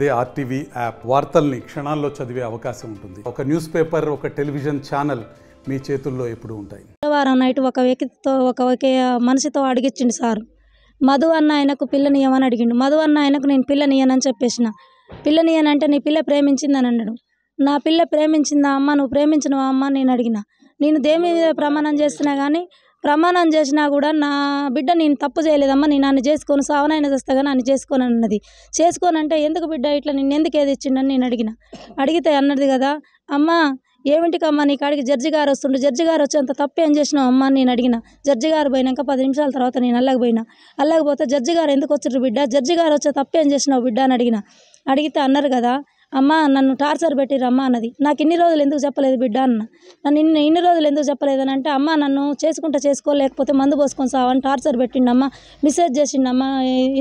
అదే RTV app వార్తల్ని క్షణాల్లో చదివే అవకాశం ఉంటుంది. ఒక న్యూస్ పేపర్, ఒక టెలివిజన్ ఛానల్ మీ చేతుల్లో ఎప్పుడూ ఉంటాయి. వారం నైట్ ఒక మనిషితో అడిగిచ్చిండు సార్. మధు అన్న ఆయనకు పిల్లనియమని అడిగిండు. మధు అన్న ఆయనకు నేను పిల్లనియనని చెప్పేసిన. పిల్లనియనంటే నీ పిల్ల ప్రేమించిందని అన్నాడు. నా పిల్ల ప్రేమించిందా అమ్మ, నువ్వు ప్రేమించినవా అమ్మ అని నేను అడిగిన. నేను దేని మీద ప్రమాణం చేస్తున్నా కానీ, ప్రమాణం చేసినా కూడా నా బిడ్డ నేను తప్పు చేయలేదమ్మా, నేను నన్ను చేసుకొని సావనైనా చేస్తా కానీ నన్ను చేసుకొని అన్నది. చేసుకోనంటే ఎందుకు బిడ్డ ఇట్లా నిన్ను ఎందుకు ఏది ఇచ్చిండని నేను అడిగితే అన్నది కదా, అమ్మ ఏమిటికమ్మా నీ కాడికి జడ్జి గారు వస్తుండే, జడ్జి గారు వచ్చేంత తప్పు ఏం చేసినావు అమ్మ అని నేను అడిగిన. జడ్జి గారు పోయినాక 10 నిమిషాల తర్వాత నేను అల్లకపోతే జడ్జి గారు ఎందుకు వచ్చిర్రు బిడ్డ, జడ్జి గారు వచ్చే తప్పు ఏం చేసినావు బిడ్డ అని అడిగితే అన్నారు కదా, అమ్మ నన్ను టార్చర్ పెట్టిరమ్మా అన్నది. నాకు ఇన్ని రోజులు ఎందుకు చెప్పలేదు బిడ్డ అన్న. నన్ను ఇన్ని రోజులు ఎందుకు చెప్పలేదని అంటే, అమ్మ నన్ను చేసుకోలేకపోతే మందు పోసుకొని సావని టార్చర్ పెట్టిండమ్మా, మెసేజ్ చేసిండమ్మా,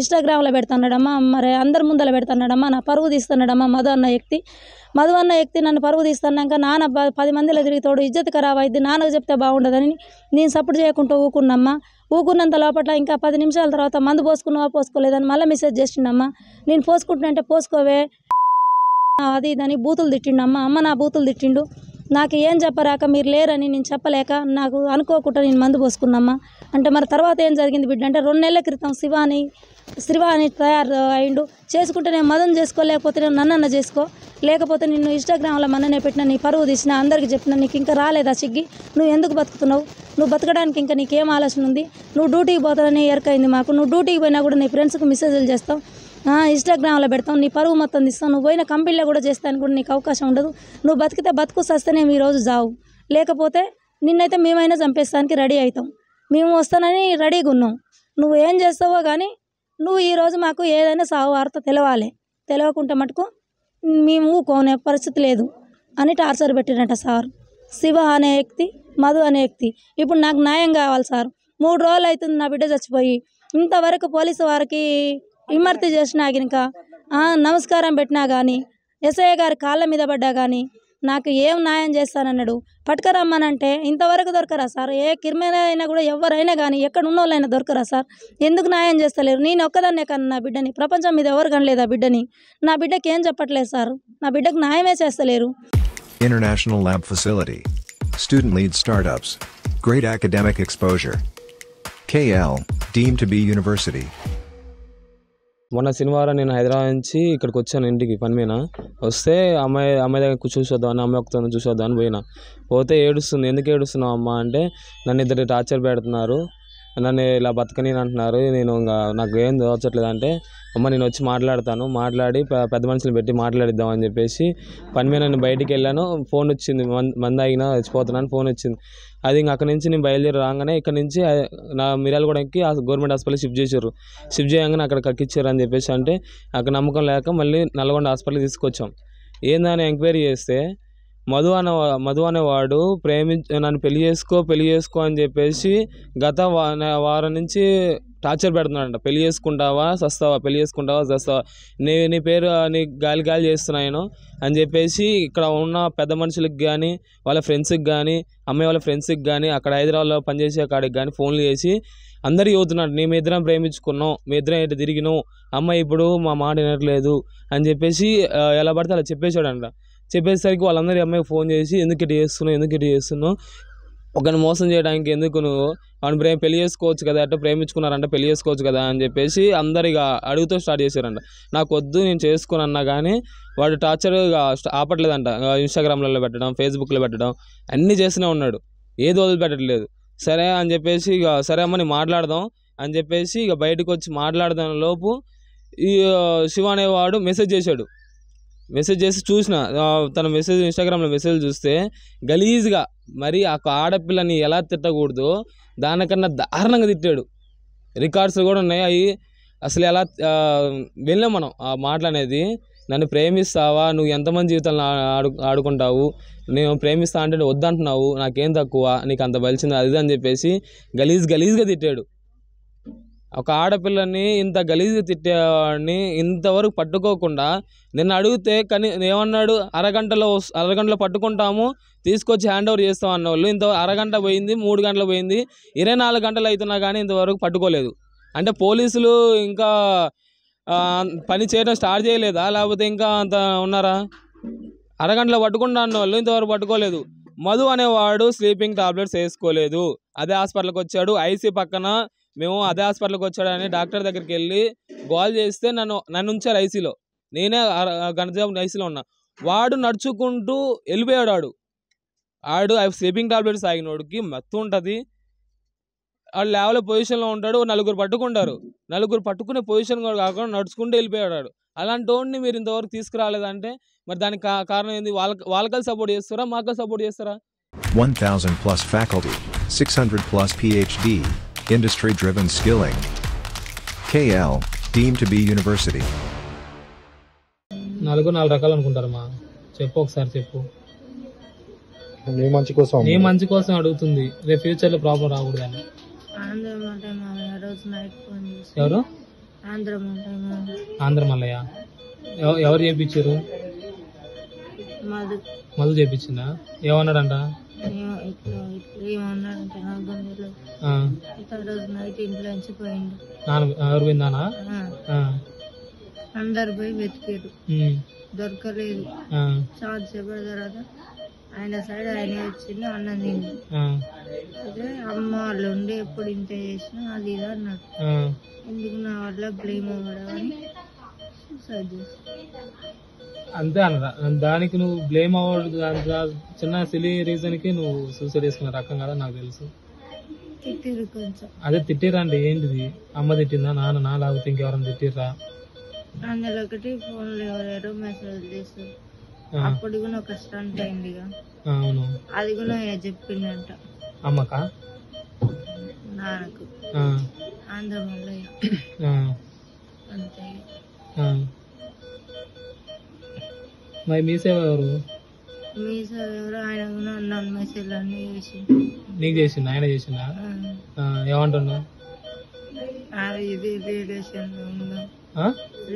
ఇన్స్టాగ్రామ్లో పెడుతున్నాడమ్మా, మరి అందరి ముందర పెడుతున్నాడమ్మా, నా పరువు తీస్తున్నాడమ్మా మధు అన్న వ్యక్తి నన్ను పరువు తీస్తున్నాక నాన్న 10 మందిలో తిరిగితోడు ఇజ్జత్ ఖరాబ్ అయింది, నాన్నకు చెప్తే బాగుండదని నేను సపోర్ట్ చేయకుండా ఊకున్నమ్మా. ఊకున్నంత లోపల ఇంకా 10 నిమిషాల తర్వాత మందు పోసుకున్నావా పోసుకోలేదని మళ్ళీ మెసేజ్ చేసిండమ్మా. నేను పోసుకుంటున్నంటే పోసుకోవే అది ఇదని బూతులు తిట్టిండమ్మా. అమ్మ నా బూతులు తిట్టిండు. నాకు ఏం చెప్పరాక మీరు లేరని నేను చెప్పలేక నాకు అనుకోకుండా నేను మందు పోసుకున్నమ్మా. అంటే మరి తర్వాత ఏం జరిగింది బిడ్డ అంటే, 2 నెలల క్రితం శ్రీవాణి తయారు అయిండు. చేసుకుంటే నేను మదం చేసుకోలేకపోతే నేను నన్నన్న చేసుకో, లేకపోతే నిన్ను ఇన్స్టాగ్రామ్లో మననే పెట్టిన, నీ పరువు తీసిన, అందరికీ చెప్పిన, నీకు ఇంకా రాలేదా సిగ్గి, నువ్వు ఎందుకు బతుకుతున్నావు, నువ్వు బతకడానికి ఇంకా నీకేం ఆలోచన ఉంది, నువ్వు డ్యూటీకి పోతానని ఎరకైంది మాకు, నువ్వు డ్యూటీకి పోయినా కూడా నీ ఫ్రెండ్స్కి మెసేజ్లు చేస్తావు, ఇన్స్టాగ్రామ్లో పెడతావు, నీ పరువు మొత్తం తీస్తావు, నువ్వు పోయిన కంపెనీలో కూడా చేస్తానికి కూడా నీకు అవకాశం ఉండదు, నువ్వు బతికితే బతుకు సస్తేనే ఈరోజు జావు, లేకపోతే నిన్నైతే మేమైనా చంపేస్తానికి రెడీ అవుతాం, మేము వస్తానని రెడీగా ఉన్నాం, నువ్వు ఏం చేస్తావో కానీ నువ్వు ఈరోజు మాకు ఏదైనా సావు వార్త తెలియకుంటే మటుకు మేము ఊకోనే పరిస్థితి లేదు అని టార్చర్ పెట్టినట్ట సార్. శివ అనే వ్యక్తి, మధు అనే వ్యక్తి. ఇప్పుడు నాకు న్యాయం కావాలి సార్. 3 రోజులు అవుతుంది నా బిడ్డ చచ్చిపోయి. ఇంతవరకు పోలీసు వారికి విమర్తి చేసినా ఇంకా నమస్కారం పెట్టినా కానీ, ఎస్ఐ గారి కాళ్ళ మీద పడ్డా కానీ నాకు ఏం న్యాయం చేస్తానన్నాడు. పట్టుకరమ్మనంటే ఇంతవరకు దొరకరా సార్? ఏ క్రిమినల్ అయినా కూడా ఎవరైనా కానీ ఎక్కడ ఉన్న వాళ్ళైనా దొరకరా సార్? ఎందుకు న్యాయం చేస్తలేరు? నేను ఒక్కదాన్నే కానీ నా బిడ్డని, ప్రపంచం మీద ఎవరు కనలేదా బిడ్డని? నా బిడ్డకి ఏం చెప్పట్లేదు సార్, నా బిడ్డకు న్యాయమే చేస్తలేరు. International Lab Facility, Student Lead Startups, Great Academic Exposure, KL, deemed to be University. మొన్న శనివారం నేను హైదరాబాద్ నుంచి ఇక్కడికి వచ్చాను ఇంటికి పని మీద. వస్తే అమ్మాయి దగ్గర చూసొద్దామని, అమ్మాయి ఒకసారి చూసొద్దామని పోతే ఏడుస్తుంది. ఎందుకు ఏడుస్తున్నావు అమ్మ అంటే, నన్ను 2 టార్చర్ పెడుతున్నారు, నన్ను ఇలా బతకని అంటున్నారు, నేను ఇంకా నాకు ఏం దోచట్లేదు అంటే, అమ్మ నేను వచ్చి మాట్లాడి పెద్ద మనుషులు పెట్టి మాట్లాడిద్దామని చెప్పేసి పని మీద నేను బయటికి వెళ్ళాను. ఫోన్ వచ్చింది, మంది ఆగినా చచ్చిపోతున్నాను ఫోన్ వచ్చింది. అది ఇంక అక్కడి నుంచి నేను బయలుదేరి రాగానే ఇక్కడ నుంచి నా మిర్యాలగూడెంకి గవర్నమెంట్ హాస్పిటల్ షిఫ్ట్ చేయగానే అక్కడ కక్కిచ్చారు అని చెప్పేసి అంటే, అక్కడ నమ్మకం లేక మళ్ళీ నల్గొండ హాస్పిటల్కి తీసుకొచ్చాం. ఏందని ఎంక్వైరీ చేస్తే మధు అనేవాడు నన్ను పెళ్లి చేసుకో అని చెప్పేసి గత వారం నుంచి టార్చర్ పెడుతున్నాడంట. పెళ్లి చేసుకుంటావా చస్తావా, నీ పేరు నీ గాలి చేస్తున్నాను అని చెప్పేసి ఇక్కడ ఉన్న పెద్ద మనుషులకి కానీ, వాళ్ళ ఫ్రెండ్స్కి కానీ, అమ్మాయి వాళ్ళ ఫ్రెండ్స్కి కానీ, అక్కడ హైదరాబాద్లో పనిచేసే కాడికి కానీ ఫోన్లు చేసి అందరికీ చదువుతున్నాడు. మీ ఇద్దరం ప్రేమించుకున్నాం, మీ ఇద్దరం ఇటు తిరిగినాం, అమ్మాయి ఇప్పుడు మా మాట వినట్లేదు అని చెప్పేసి ఎలా పడితే అలా చెప్పేశాడంట. చెప్పేసరికి వాళ్ళందరూ అమ్మాయికి ఫోన్ చేసి ఎందుకు ఇటు చేస్తున్నావు, ఒకరిని మోసం చేయడానికి ఎందుకు, నువ్వు వాడిని పెళ్లి చేసుకోవచ్చు కదా, అట్లా ప్రేమించుకున్నారంట, పెళ్లి చేసుకోవచ్చు కదా అని చెప్పేసి అందరిగా అడుగుతూ స్టార్ట్ చేశారంట. నాకు వద్దు, నేను చేసుకుని అన్నా కానీ వాడు టార్చర్ ఆపట్లేదంట. ఇన్స్టాగ్రామ్లలో పెట్టడం, ఫేస్బుక్లో పెట్టడం అన్నీ చేస్తూనే ఉన్నాడు, ఏది వదిలిపెట్టట్లేదు. సరే అని చెప్పేసి సరే అమ్మ నేను మాట్లాడదాం అని చెప్పేసి బయటకు వచ్చి మాట్లాడదాం లోపు ఈ శివ అనేవాడు మెసేజ్ చేసి చూసిన తన మెసేజ్, ఇన్స్టాగ్రామ్లో మెసేజ్ చూస్తే గలీజ్గా మరి ఆ ఆడపిల్లని ఎలా తిట్టకూడదో దానికన్నా దారుణంగా తిట్టాడు. రికార్డ్స్ కూడా ఉన్నాయి. అవి అసలు ఎలా వెళ్ళాం మనం ఆ మాటలు అనేది. నన్ను ప్రేమిస్తావా, నువ్వు ఎంతమంది జీవితాలను ఆడుకుంటావు, నేను ప్రేమిస్తా అంటే వద్దంటున్నావు, నాకేం తక్కువ, నీకు అంత బలిచింది అది అని చెప్పేసి గలీజ్గా తిట్టాడు. ఒక ఆడపిల్లని ఇంత గలీజ్గా తిట్టేవాడిని ఇంతవరకు పట్టుకోకుండా నిన్ను అడిగితే ఏమన్నాడు, అరగంటలో పట్టుకుంటాము, తీసుకొచ్చి హ్యాండ్ ఓవర్ చేస్తాం అన్న వాళ్ళు ఇంత అరగంట పోయింది, 3 గంటలు పోయింది, 24 గంటలు అవుతున్నా కానీ ఇంతవరకు పట్టుకోలేదు. అంటే పోలీసులు ఇంకా పని చేయడం స్టార్ట్ చేయలేదా, లేకపోతే ఇంకా అంత ఉన్నారా? అరగంటలో పట్టుకుంటా అన్న వాళ్ళు ఇంతవరకు పట్టుకోలేదు. మధు అనేవాడు స్లీపింగ్ టాబ్లెట్స్ వేసుకోలేదు. అదే హాస్పిటల్కి వచ్చాడు, ఐసీ పక్కన. మేము అదే హాస్పిటల్కి వచ్చాడని డాక్టర్ దగ్గరికి వెళ్ళి గోల్ చేస్తే నన్ను ఉంచారు ఐసీలో. నేనే గంట సేపు ఐసీలో ఉన్నా. వాడు నడుచుకుంటూ వెళ్ళిపోయాడు. ఆడు స్లీపింగ్ టాబ్లెట్స్ తాగినోడికి మత్తు ఉంటుంది. వాడు లేవలే పొజిషన్లో ఉంటాడు. నలుగురు పట్టుకుంటారు. నలుగురు పట్టుకునే పొజిషన్ కూడా కాకుండా నడుచుకుంటూ వెళ్ళిపోయాడు. అలాంటి వాడిని మీరు ఇంతవరకు తీసుకురాలేదంటే మరి దానికి కారణం ఏంది? వాళ్ళకి సపోర్ట్ చేస్తారా, మాకు సపోర్ట్ చేస్తారా? 1,000 plus faculty, 600 plus PhD, industry-driven skilling. KL, deemed to be university. నాలుగు రకాలు అనుకుంటారమ్మా. చెప్పు ఒకసారి చెప్పు. నీ మంచి కోసం నీ మంచి కోసం అడుగుతుంది. రేపు ఫ్యూచర్ లో ప్రాబ్లం రాకూడదు అని. ఎవరు? ఆంధ్ర మల్లయ్య. ఎవరు చేపించారు? మధు చేపించిందా? ఏమన్నాడంట? ఎవరు పోయిందానా? అందరు పోయి వెతికారు, దొరకలేదు. చాలా సేపటి తర్వాత ఆయన సైడ్ ఆయన వచ్చింది, అన్నం తింది. అయితే అమ్మ వాళ్ళు ఉండి ఎప్పుడు ఇంత చేసినా అది ఇది అన్నాడు. ఎందుకు నా వల్ల బ్లేమ్ అవ్వడం అని సూసైడ్ చేస్తాను. అంతే అన్నదా? దానికి నువ్వు బ్లేమ్ అవ్వదు. చిన్న సిలీ రీజన్ కి నువ్వు సూసైడ్ చేసుకున్న రకం కదా నాకు తెలుసు. తిట్టిరు కొంచెం. అదే తిట్టిరండి. ఏంటిది? అమ్మ తిట్టిందా, నాన్న లేకపోతే ఇంకెవరైనా తిట్టిర్రా? అందులో ఒకటి ఫోన్ లో ఎవరెవరో మెసేజ్ చేస్తారు. అప్పుడు కూడా ఒక స్టంట్ అయింది. అవును, అది కూడా చెప్పిందంట. అమ్మకా? నాన్నకు. ఆంధ్ర మల్లయ్య. అంతే. మరి మీ సేవ ఎవరు? మీ సార్ ఎవరు? ఆయన కూడా అన్నాను మెసేజ్ అన్ని చేసి. నీకు చేసిందా? ఆయన చేసిందా? ఏమంటున్నా? అది ఇది రిలేషన్ లో ఉందాం,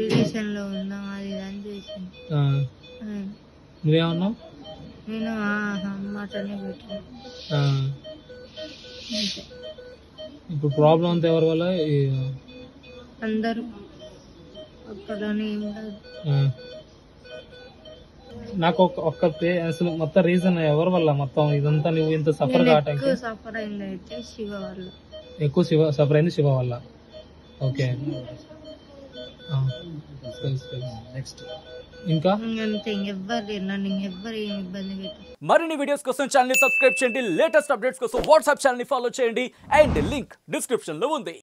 రిలేషన్ లో ఉందాం, అది ఇది అని చేసింది. నువ్వేమన్నావు? నేను మాటనే పెట్టాను. ఇప్పుడు ప్రాబ్లం అంతా ఎవరి వల్ల? అందరూ ఒక్కడనే ఏం కాదు. నాకు అసలు మొత్తం రీజన్ ఎవరి వల్ల మొత్తం ఇదంతా నువ్వు ఇంత సఫర్ కావడానికి? సఫర్ అయింది అయితే శివ వల్ల. ఎక్కువ సఫర్ అయింది శివ వల్ల. ఓకే, నెక్స్ట్ ఇంకా అంతే. ఇంకెవ్వరు నన్ను ఇంకెవ్వరు ఏం ఇబ్బంది పెట్టారు. మరిన్ని వీడియోస్ కోసం ఛానల్ ని సబ్స్క్రైబ్ చేయండి. లేటెస్ట్ అప్డేట్స్ కోసం వాట్సాప్ ఛానల్ ని ఫాలో చేయండి. అండ్ లింక్ డిస్క్రిప్షన్ లో ఉంది.